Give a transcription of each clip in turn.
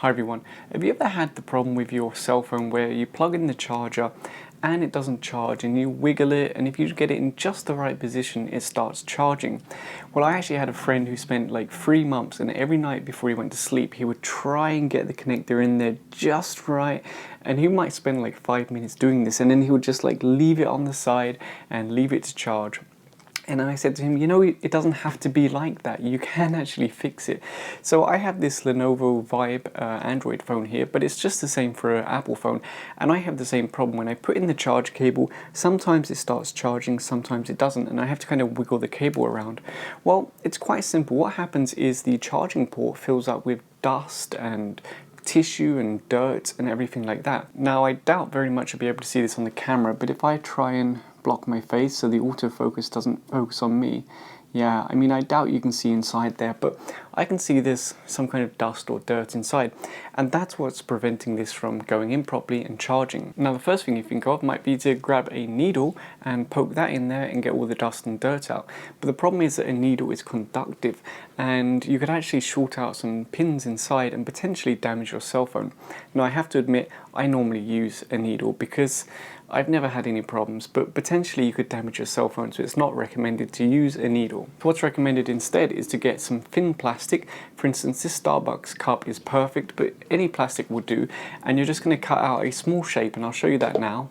Hi everyone, have you ever had the problem with your cell phone where you plug in the charger and it doesn't charge and you wiggle it, and if you get it in just the right position it starts charging? Well, I actually had a friend who spent like 3 months, and every night before he went to sleep he would try and get the connector in there just right, and he might spend like 5 minutes doing this, and then he would just like leave it on the side and leave it to charge. And I said to him, you know, it doesn't have to be like that. You can actually fix it. So I have this Lenovo Vibe Android phone here, but it's just the same for an Apple phone. And I have the same problem. When I put in the charge cable, sometimes it starts charging, sometimes it doesn't. And I have to kind of wiggle the cable around. Well, it's quite simple. What happens is the charging port fills up with dust and tissue and dirt and everything like that. Now, I doubt very much you'll be able to see this on the camera, but if I try and block my face so the autofocus doesn't focus on me, yeah, I mean, I doubt you can see inside there, but I can see there's some kind of dust or dirt inside, and that's what's preventing this from going in properly and charging. Now, the first thing you think of might be to grab a needle and poke that in there and get all the dust and dirt out. But the problem is that a needle is conductive, and you could actually short out some pins inside and potentially damage your cell phone. Now, I have to admit, I normally use a needle because I've never had any problems, but potentially you could damage your cell phone, so it's not recommended to use a needle. What's recommended instead is to get some thin plastic. For instance, this Starbucks cup is perfect, but any plastic will do, and you're just going to cut out a small shape, and I'll show you that now.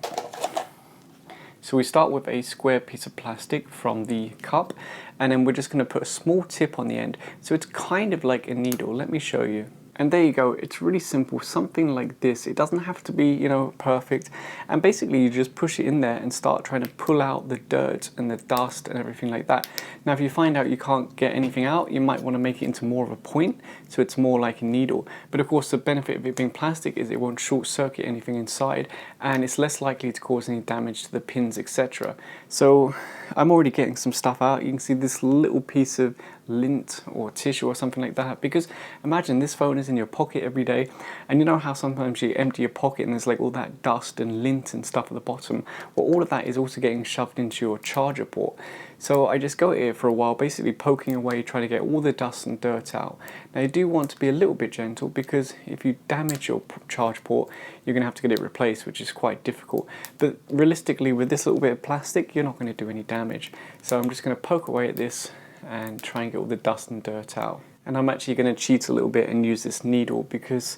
So we start with a square piece of plastic from the cup, and then we're just going to put a small tip on the end, so it's kind of like a needle. Let me show you. And there you go, it's really simple, something like this. It doesn't have to be, you know, perfect. And basically you just push it in there and start trying to pull out the dirt and the dust and everything like that. Now, if you find out you can't get anything out, you might want to make it into more of a point, so it's more like a needle. But of course, the benefit of it being plastic is it won't short circuit anything inside, and it's less likely to cause any damage to the pins, etc. So I'm already getting some stuff out. You can see this little piece of lint or tissue or something like that, because imagine this phone is in your pocket every day, and you know how sometimes you empty your pocket and there's like all that dust and lint and stuff at the bottom. Well, all of that is also getting shoved into your charger port. So I just go here for a while, basically poking away, trying to get all the dust and dirt out. Now, you do want to be a little bit gentle, because if you damage your charge port, you're going to have to get it replaced, which is quite difficult. But realistically, with this little bit of plastic, you're not going to do any damage. So I'm just going to poke away at this and try and get all the dust and dirt out. And I'm actually going to cheat a little bit and use this needle, because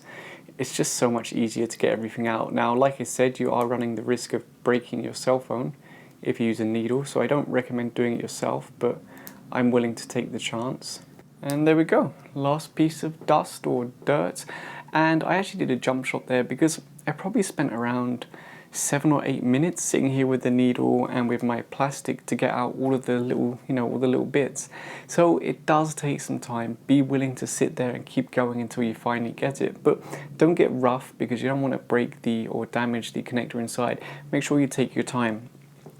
it's just so much easier to get everything out. Now, like I said, you are running the risk of breaking your cell phone if you use a needle, so I don't recommend doing it yourself, but I'm willing to take the chance. And there we go, last piece of dust or dirt. And I actually did a jump shot there because I probably spent around 7 or 8 minutes sitting here with the needle and with my plastic to get out all of the little, all the little bits. So it does take some time. Be willing to sit there and keep going until you finally get it. But don't get rough, because you don't want to break or damage the connector inside. Make sure you take your time.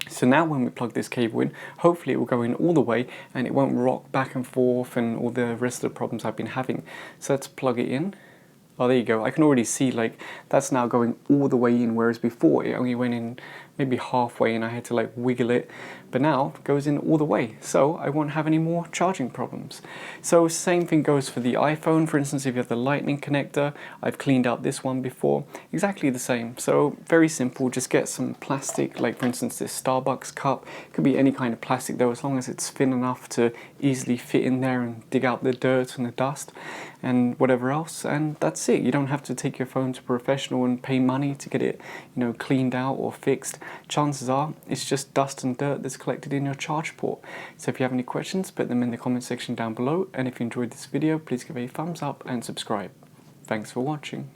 So now when we plug this cable in, hopefully it will go in all the way and it won't rock back and forth and all the rest of the problems I've been having. So let's plug it in. Oh, there you go. I can already see like that's now going all the way in, whereas before it only went in maybe halfway and I had to like wiggle it, but now it goes in all the way, so I won't have any more charging problems. So same thing goes for the iPhone. For instance, if you have the lightning connector, I've cleaned out this one before, exactly the same. So very simple, just get some plastic, like for instance this Starbucks cup. It could be any kind of plastic though, as long as it's thin enough to easily fit in there and dig out the dirt and the dust and whatever else, and that's it. You don't have to take your phone to a professional and pay money to get it, cleaned out or fixed. Chances are it's just dust and dirt that's collected in your charge port. So if you have any questions, put them in the comment section down below, and if you enjoyed this video, please give a thumbs up and subscribe. Thanks for watching.